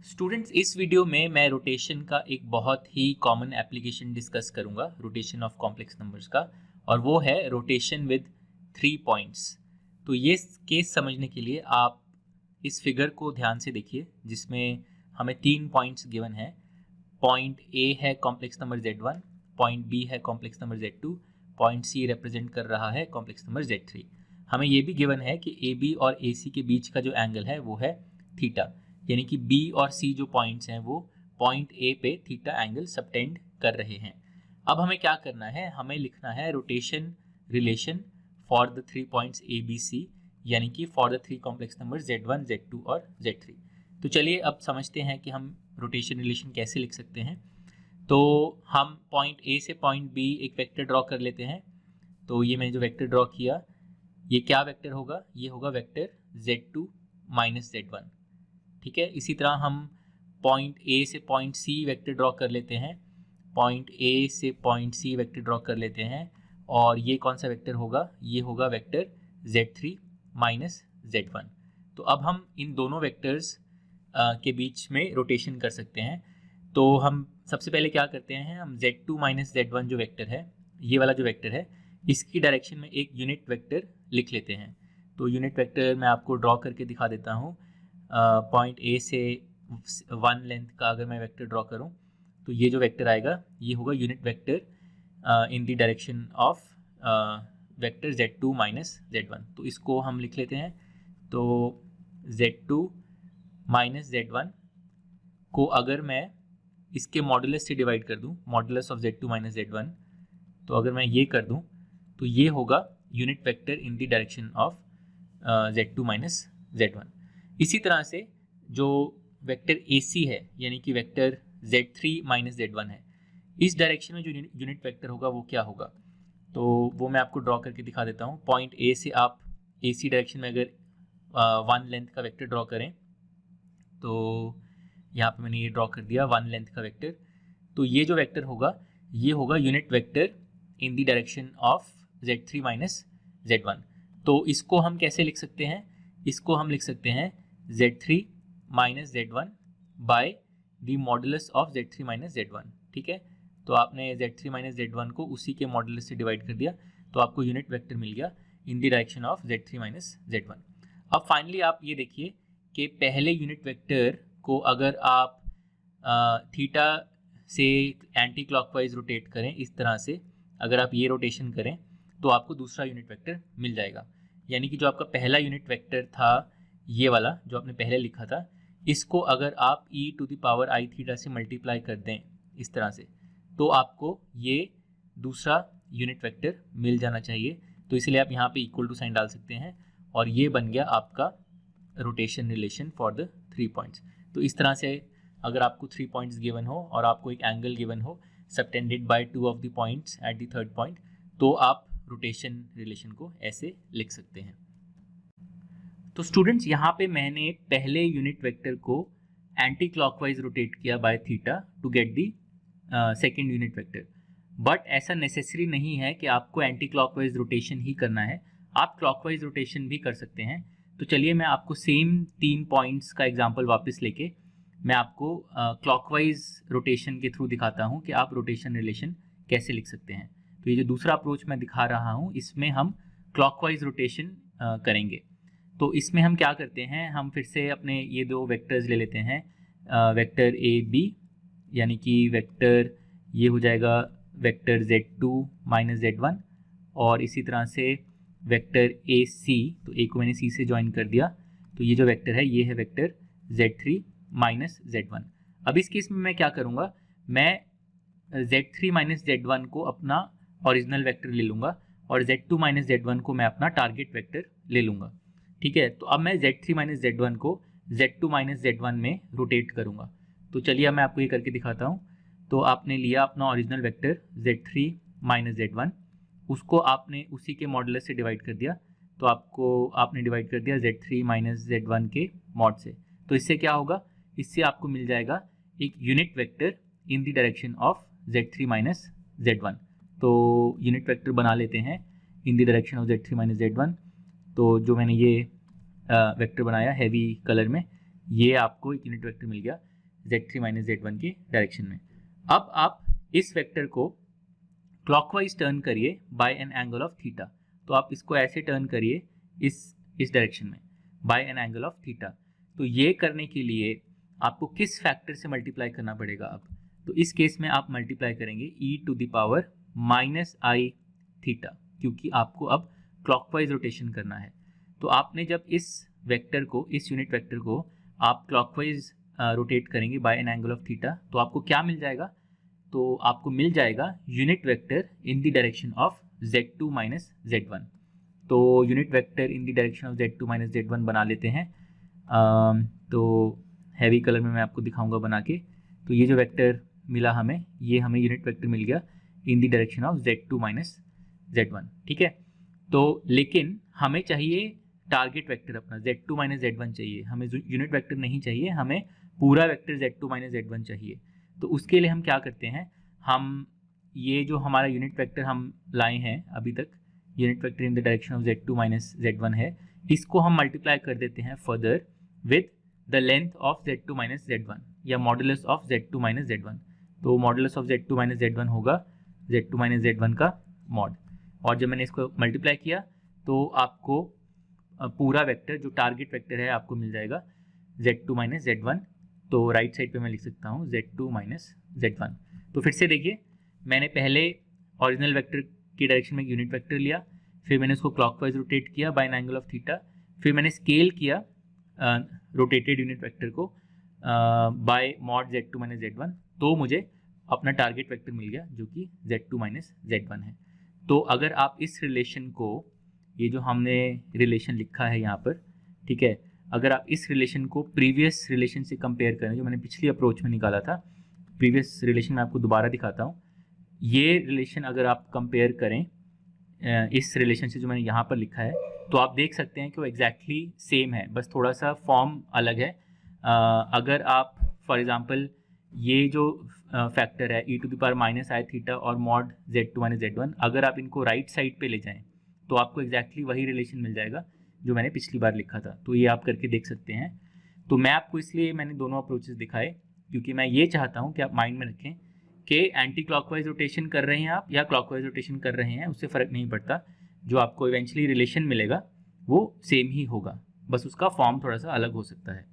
Students, इस video में मैं रोटेशन का एक बहुत ही कॉमन एप्लीकेशन डिस्कस करूंगा रोटेशन ऑफ कॉम्प्लेक्स नंबर्स का, और वो है रोटेशन विद 3 पॉइंट्स। तो ये केस समझने के लिए आप इस फिगर को ध्यान से देखिए, जिसमें हमें 3 पॉइंट्स गिवन है। पॉइंट ए है complex number Z1, point B है complex number Z2, point C represent कर रहा है कॉम्प्लेक्स नंबर Z3। हमें ये भी गिवन है कि ए बी और ए सी के बीच का जो एंगल है वो है थीटा, यानी कि बी और सी जो पॉइंट्स हैं वो पॉइंट ए पे थीटा एंगल सबटेंड कर रहे हैं। अब हमें क्या करना है, हमें लिखना है rotation relation for the 3 points A B C, यानी कि for the 3 complex number Z1, Z2 और Z3। तो चलिए अब समझते हैं कि हम रोटेशन रिलेशन कैसे लिख सकते हैं। तो हम पॉइंट ए से पॉइंट बी एक वेक्टर ड्रॉ कर लेते हैं। तो ये मैंने जो वेक्टर ड्रॉ किया, ये क्या वेक्टर होगा, ये होगा वेक्टर Z2 माइनस Z1। ठीक है, इसी तरह हम पॉइंट ए से पॉइंट सी वेक्टर ड्रॉ कर लेते हैं, पॉइंट ए से पॉइंट सी वेक्टर ड्रॉ कर लेते हैं, और ये कौन सा वेक्टर होगा, ये होगा वेक्टर Z3 माइनस Z1। तो अब हम इन दोनों वेक्टर्स के बीच में रोटेशन कर सकते हैं। तो हम सबसे पहले क्या करते हैं, हम Z2 माइनस Z1 जो वेक्टर है, ये वाला जो वेक्टर है, इसकी डायरेक्शन में एक यूनिट वेक्टर लिख लेते हैं। तो यूनिट वेक्टर मैं आपको ड्रॉ करके दिखा देता हूँ। पॉइंट ए से 1 लेंथ का अगर मैं वेक्टर ड्रॉ करूं, तो ये जो वेक्टर आएगा ये होगा unit vector in the direction of vector Z2 minus Z1। तो इसको हम लिख लेते हैं। तो Z2 माइनस Z1 को अगर मैं इसके मॉडुलस से डिवाइड कर दूं, modulus of Z2 minus Z1, तो अगर मैं ये कर दूं तो ये होगा unit vector in the direction of Z2 minus Z1। इसी तरह से जो वेक्टर AC है, यानी कि वेक्टर Z3 माइनस Z1 है, इस डायरेक्शन में जो यूनिट वेक्टर होगा वो क्या होगा, तो वो मैं आपको ड्रॉ करके दिखा देता हूँ। पॉइंट ए से आप AC डायरेक्शन में अगर 1 लेंथ का वेक्टर ड्रॉ करें, तो यहाँ पे मैंने ये ड्रॉ कर दिया 1 लेंथ का वेक्टर। तो ये जो वेक्टर होगा ये होगा unit vector in the direction of Z3 minus Z1। तो इसको हम कैसे लिख सकते हैं, इसको हम लिख सकते हैं Z3 minus Z1 by the modulus of Z3 minus Z1। ठीक है, तो आपने Z3 माइनस Z1 को उसी के मॉडुलस से डिवाइड कर दिया, तो आपको यूनिट वेक्टर मिल गया इन the direction of Z3 minus Z1। अब फाइनली आप ये देखिए कि पहले यूनिट वेक्टर को अगर आप थीटा से एंटी क्लॉकवाइज रोटेट करें, इस तरह से अगर आप ये रोटेशन करें, तो आपको दूसरा यूनिट वेक्टर मिल जाएगा। यानी कि जो आपका पहला यूनिट वेक्टर था, ये वाला जो आपने पहले लिखा था, इसको अगर आप e to the power i theta से मल्टीप्लाई कर दें इस तरह से, तो आपको ये दूसरा यूनिट वेक्टर मिल जाना चाहिए। तो इसलिए आप यहाँ पे इक्वल टू साइन डाल सकते हैं, और ये बन गया आपका rotation relation for the 3 points. तो इस तरह से अगर आपको 3 पॉइंट्स गिवन हो और आपको एक एंगल गिवन हो subtended bye 2 of the points at the third point, तो आप रोटेशन रिलेशन को ऐसे लिख सकते हैं। तो स्टूडेंट्स, यहाँ पे मैंने पहले यूनिट वेक्टर को एंटी क्लॉकवाइज रोटेट किया by theta to get the second unit vector. But ऐसा नेसेसरी नहीं है कि आपको एंटी क्लॉकवाइज रोटेशन ही करना है, आप क्लॉकवाइज रोटेशन भी कर सकते हैं। तो चलिए मैं आपको सेम 3 पॉइंट्स का एग्जांपल वापस लेके मैं आपको क्लॉकवाइज रोटेशन के थ्रू दिखाता हूँ कि आप रोटेशन रिलेशन कैसे लिख सकते हैं। तो ये जो दूसरा अप्रोच मैं दिखा रहा हूँ, इसमें हम क्लॉकवाइज रोटेशन करेंगे। तो इसमें हम क्या करते हैं, हम फिर से अपने ये 2 वेक्टर्स ले लेते हैं, वेक्टर ए बी, यानी कि वेक्टर ये हो जाएगा वेक्टर Z2 माइनस Z1, और इसी तरह से वेक्टर ए सी, तो ए को मैंने सी से ज्वाइन कर दिया, तो ये जो वेक्टर है ये है वेक्टर Z3 माइनस Z1। अब इस केस में मैं क्या करूँगा, मैं Z3 माइनस Z1 को अपना ओरिजिनल वेक्टर ले लूँगा, और Z2 माइनस Z1 को मैं अपना टारगेट वेक्टर ले लूँगा। ठीक है, तो अब मैं Z3 माइनस Z1 को Z2 माइनस Z1 में रोटेट करूँगा। तो चलिए अब मैं आपको ये करके दिखाता हूँ। तो आपने लिया अपना original vector Z3 minus Z1, उसको आपने उसी के मॉडुलस से डिवाइड कर दिया, तो आपने डिवाइड कर दिया Z3 माइनस Z1 के मॉड से। तो इससे क्या होगा, इससे आपको मिल जाएगा एक unit vector in the direction of Z3 minus Z1। तो यूनिट वेक्टर बना लेते हैं इन the direction of Z3 minus Z1। तो जो मैंने ये वेक्टर बनाया हैवी कलर में, ये आपको एक यूनिट वेक्टर मिल गया। Z3 माइनस Z1 के डायरेक्शन में। अब आप इस वेक्टर को क्लॉकवाइज टर्न करिए by an angle of theta. तो आप इसको ऐसे टर्न करिए इस डायरेक्शन में by an angle of theta. तो ये करने के लिए आपको किस फैक्टर से मल्टीप्लाई करना पड़ेगा अब? तो इस केस में आप मल्टीप्लाई करेंगे e⁻⁻i थीटा, क्योंकि आपको अब क्लॉकवाइज रोटेशन करना है। तो आपने जब इस वेक्टर को, इस यूनिट वेक्टर को आप क्लॉकवाइज रोटेट करेंगे by an angle of theta, तो आपको क्या मिल जाएगा? तो आपको मिल जाएगा unit vector in the direction of Z2 minus Z1। तो unit vector in the direction of Z2 minus Z1 बना लेते हैं। तो हैवी कलर में मैं आपको दिखाऊंगा बना के। तो ये जो वेक्टर मिला हमें, ये हमें यूनिट वेक्टर मिल गया इन the direction of Z2 minus Z1, ठीक है। तो लेकिन हमें चाहिए टारगेट वेक्टर अपना Z2 माइनस Z1 चाहिए, हमें यूनिट वेक्टर नहीं चाहिए, हमें पूरा वेक्टर Z2 माइनस Z1 चाहिए। तो उसके लिए हम क्या करते हैं, हम ये जो हमारा यूनिट वेक्टर हम लाए हैं अभी तक, unit vector in the direction of Z2 minus Z1 है, इसको हम मल्टीप्लाई कर देते हैं further with the length of Z2 minus Z1 या modulus of Z2 minus Z1। तो modulus of Z2 minus Z1 होगा Z2 माइनस Z1 का मॉड। और जब मैंने इसको मल्टीप्लाई किया तो आपको पूरा वेक्टर जो टारगेट वेक्टर है आपको मिल जाएगा Z2 माइनस Z1। तो राइट साइड पे मैं लिख सकता हूँ Z2 माइनस Z1। तो फिर से देखिए, मैंने पहले ओरिजिनल वेक्टर की डायरेक्शन में यूनिट वेक्टर लिया, फिर मैंने उसको क्लॉकवाइज रोटेट किया by an angle of theta, फिर मैंने स्केल किया रोटेटेड यूनिट वेक्टर को by mod Z2 minus Z1, तो मुझे अपना टारगेट वेक्टर मिल गया जो कि Z2 माइनस Z1 है। तो अगर आप इस रिलेशन को, ये जो हमने रिलेशन लिखा है यहाँ पर, ठीक है, अगर आप इस रिलेशन को प्रीवियस रिलेशन से कंपेयर करें जो मैंने पिछली अप्रोच में निकाला था, प्रीवियस रिलेशन मैं आपको दोबारा दिखाता हूँ। ये रिलेशन अगर आप कंपेयर करें इस रिलेशन से जो मैंने यहाँ पर लिखा है, तो आप देख सकते हैं कि वो एग्जैक्टली सेम है, बस थोड़ा सा फॉर्म अलग है। अगर आप फॉर एग्जांपल ये जो फैक्टर है e⁻⁻i थीटा और मॉड Z2 माइनस Z1, अगर आप इनको राइट साइड पे ले जाएं तो आपको एग्जैक्टली वही रिलेशन मिल जाएगा जो मैंने पिछली बार लिखा था। तो ये आप करके देख सकते हैं। तो मैं आपको इसलिए मैंने दोनों अप्रोचेस दिखाए क्योंकि मैं ये चाहता हूँ कि आप माइंड में रखें कि एंटी क्लॉकवाइज रोटेशन कर रहे हैं आप या क्लॉकवाइज रोटेशन कर रहे हैं, उससे फ़र्क नहीं पड़ता, जो आपको इवेंचुअली रिलेशन मिलेगा वो सेम ही होगा, बस उसका फॉर्म थोड़ा सा अलग हो सकता है।